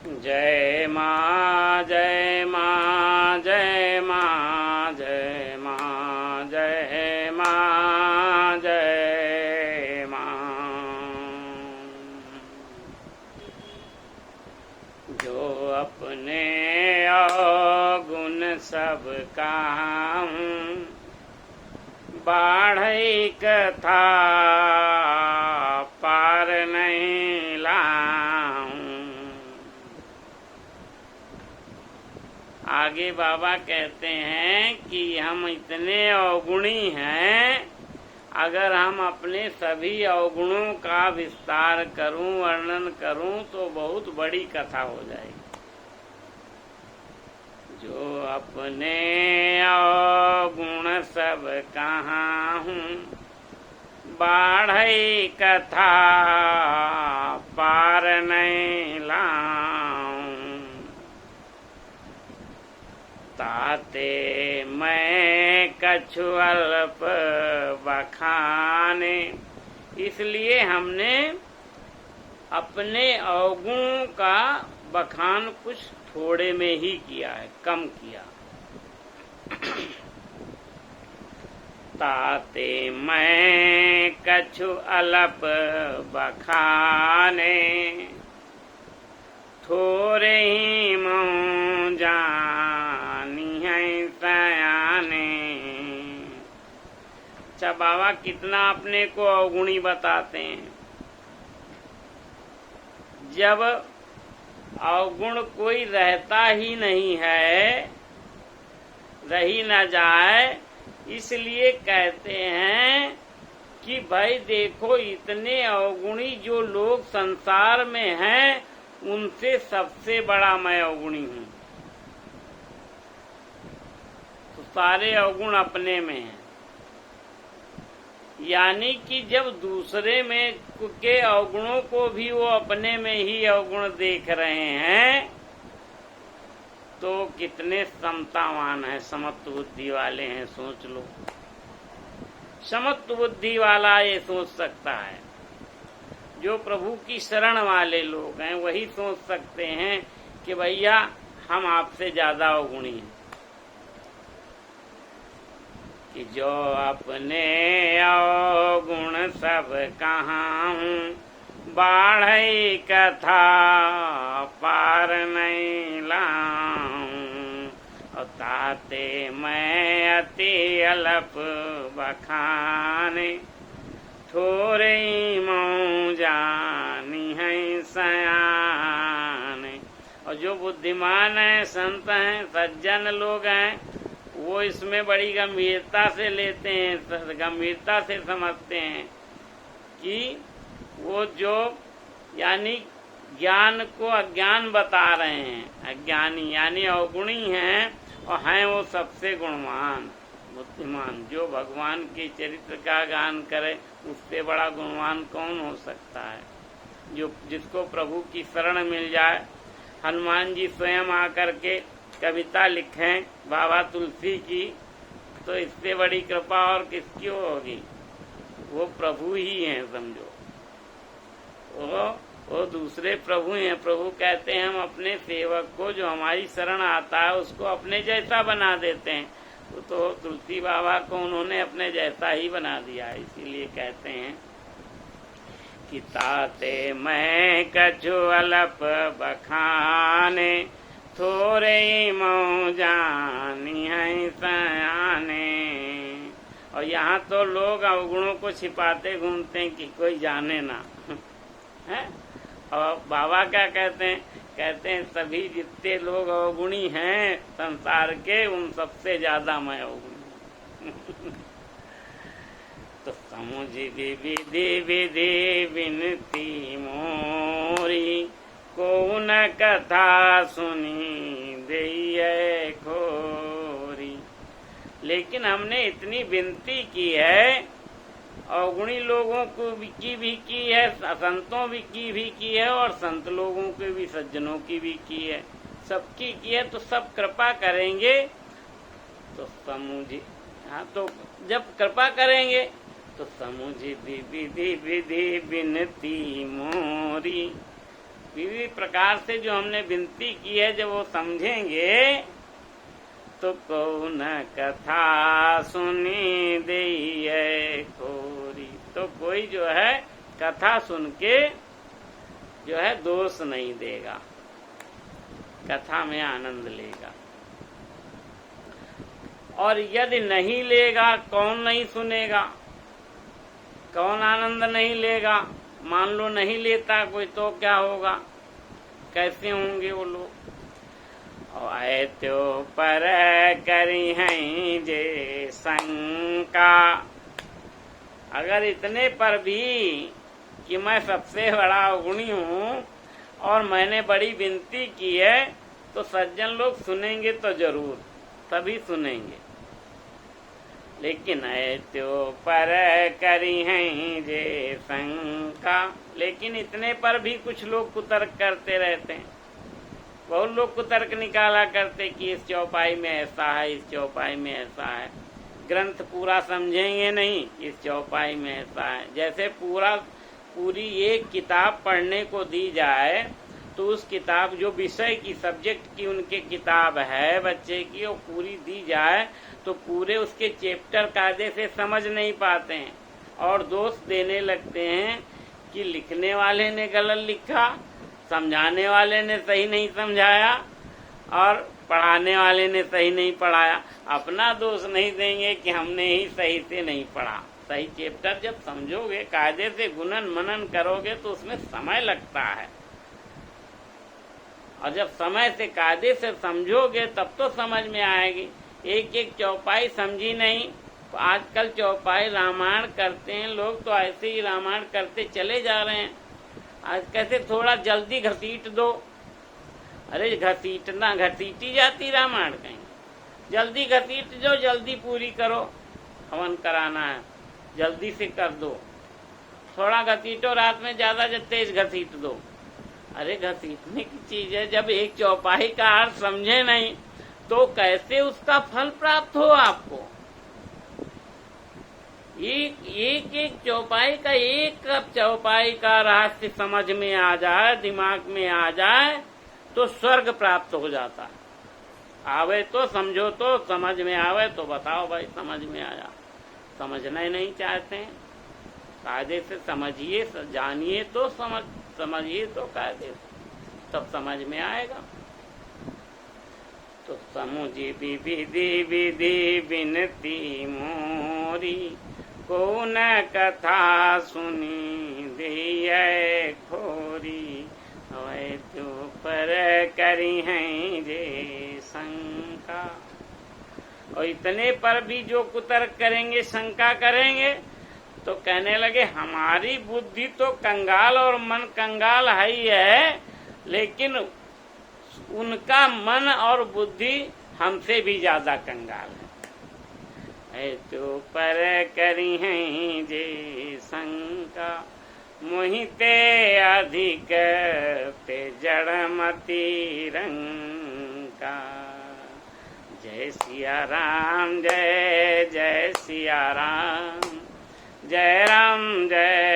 जय माँ जय माँ जय माँ जय माँ जय माँ जय माँ। जो अपने अवगुण सब काहूँ, बाढ़ई कथा पार नहीं लाऊं। आगे बाबा कहते हैं कि हम इतने अवगुणी हैं, अगर हम अपने सभी अवगुणों का विस्तार करूं, वर्णन करूं तो बहुत बड़ी कथा हो जाएगी। जो अपने अवगुण सब कहाँ हूँ, बाढ़ई कथा पार नहीं लाऊं। ताते मैं कछु अल्प बखाने, इसलिए हमने अपने अवगुणों का बखान कुछ थोड़े में ही किया है, कम किया। ताते मैं कछु अल्प बखाने, थोड़े ही मोह जानी है सयाने। अच्छा, बाबा कितना अपने को अवगुणी बताते हैं। जब अवगुण कोई रहता ही नहीं है, रही न जाए, इसलिए कहते हैं कि भाई देखो, इतने अवगुणी जो लोग संसार में हैं, उनसे सबसे बड़ा मैं अवगुणी हूँ। तो सारे अवगुण अपने में हैं। यानी कि जब दूसरे में के अवगुणों को भी वो अपने में ही अवगुण देख रहे हैं, तो कितने समतावान है, समत्व बुद्धि वाले हैं। सोच लो, समत्व बुद्धि वाला ये सोच सकता है। जो प्रभु की शरण वाले लोग हैं वही सोच सकते हैं कि भैया हम आपसे ज्यादा अवगुणी हैं। कि जो अपने अवगुण सब कहाँ हूँ, बाढ़ई कथा पार नहीं लाऊं। और ताते मैं अति अल्प बखाने, थोड़े मोह जानी है सयाने। और जो बुद्धिमान है, संत हैं, सज्जन लोग हैं, वो इसमें बड़ी गंभीरता से लेते हैं, गंभीरता से समझते हैं कि वो जो यानी ज्ञान को अज्ञान बता रहे हैं, अज्ञानी यानी अवगुणी हैं, और हैं वो सबसे गुणवान बुद्धिमान। जो भगवान के चरित्र का गान करे, उससे बड़ा गुणवान कौन हो सकता है। जो जिसको प्रभु की शरण मिल जाए। हनुमान जी स्वयं आकर के कविता लिखें बाबा तुलसी की, तो इससे बड़ी कृपा और किसकी होगी। वो प्रभु ही हैं, समझो। वो दूसरे प्रभु हैं। प्रभु कहते हैं हम अपने सेवक को, जो हमारी शरण आता है, उसको अपने जैसा बना देते हैं। तो तुलसी बाबा को उन्होंने अपने जैसा ही बना दिया। इसीलिए कहते हैं कि ताते मैं कछु अल्प बखाने, थोड़े मोह जानी है सयाने। और यहाँ तो लोग अवगुणों को छिपाते घूमते हैं कि कोई जाने ना है। और बाबा क्या कहते हैं? कहते हैं सभी जितने लोग अवगुणी हैं संसार के, उन सबसे ज्यादा मैं अवगुणी। तो समुझी विधि विधि विनती मोरी, को न कथा सुनी दे खोरी। लेकिन हमने इतनी विनती की है, अवगुणी लोगों को की भी की है, संतों की भी की है, और संत लोगों के भी, सज्जनों की भी की है, सबकी की है। तो सब कृपा करेंगे तो समुझी। हाँ, तो जब कृपा करेंगे तो समुझी विधि विधि विनती मोरी, विविध प्रकार से जो हमने विनती की है, जब वो समझेंगे तो कौन कथा सुनी देई है खोरी, तो कोई जो है कथा सुन के जो है दोष नहीं देगा, कथा में आनंद लेगा। और यदि नहीं लेगा, कौन नहीं सुनेगा, कौन आनंद नहीं लेगा? मान लो नहीं लेता कोई, तो क्या होगा, कैसे होंगे वो लोग? और त्यो पर करी हैं जे शंका, अगर इतने पर भी कि मैं सबसे बड़ा अवगुणी हूँ और मैंने बड़ी विनती की है, तो सज्जन लोग सुनेंगे तो जरूर, तभी सुनेंगे। लेकिन त्यो पर करी हैं जे शंका, लेकिन इतने पर भी कुछ लोग कुतर्क करते रहते हैं। बहुत लोग कुतर्क निकाला करते कि इस चौपाई में ऐसा है, इस चौपाई में ऐसा है। ग्रंथ पूरा समझेंगे नहीं, इस चौपाई में ऐसा है। जैसे पूरी एक किताब पढ़ने को दी जाए, तो उस किताब जो विषय की, सब्जेक्ट की उनके किताब है बच्चे की, वो पूरी दी जाए तो पूरे उसके चैप्टर कायदे से समझ नहीं पाते हैं और दोष देने लगते हैं कि लिखने वाले ने गलत लिखा, समझाने वाले ने सही नहीं समझाया और पढ़ाने वाले ने सही नहीं पढ़ाया। अपना दोष नहीं देंगे कि हमने ही सही से नहीं पढ़ा। सही चैप्टर जब समझोगे, कायदे से गुणन मनन करोगे, तो उसमें समय लगता है, और जब समय से कायदे से समझोगे तब तो समझ में आएगी। एक एक चौपाई समझी नहीं। आजकल चौपाई रामायण करते हैं लोग, तो ऐसे ही रामायण करते चले जा रहे हैं। आज कैसे थोड़ा जल्दी घसीट दो, अरे घसीटी जाती रामायण कहीं, जल्दी घसीट दो, जल्दी पूरी करो, हवन कराना है जल्दी से कर दो, थोड़ा घसीटो, रात में ज्यादा तेज घसीट दो। अरे घसीटने की चीज है, जब एक चौपाई का अर्थ समझे नहीं तो कैसे उसका फल प्राप्त हो आपको? एक चौपाई का, एक चौपाई का रहस्य समझ में आ जाए, दिमाग में आ जाए, तो स्वर्ग प्राप्त हो जाता है। आवे तो समझो, तो समझ में आवे तो बताओ भाई समझ में आया। समझना ही नहीं चाहते हैं, कायदे से समझिए, जानिए तो समझिए तो कायदे से तब समझ में आएगा। तो समुझी विधि विधि विनती मोरी, को न कथा सुनी दिए खोरी, अवै तो पर करी हैं जे शंका। और इतने पर भी जो कुतर्क करेंगे, शंका करेंगे, तो कहने लगे हमारी बुद्धि तो कंगाल और मन कंगाल है ही है, लेकिन उनका मन और बुद्धि हमसे भी ज्यादा कंगाल है। तो पर करी हैं जे शंका, मोहिते अधिक ते जड़मती रंका। जय सिया राम, जय जय सिया राम, जय राम जय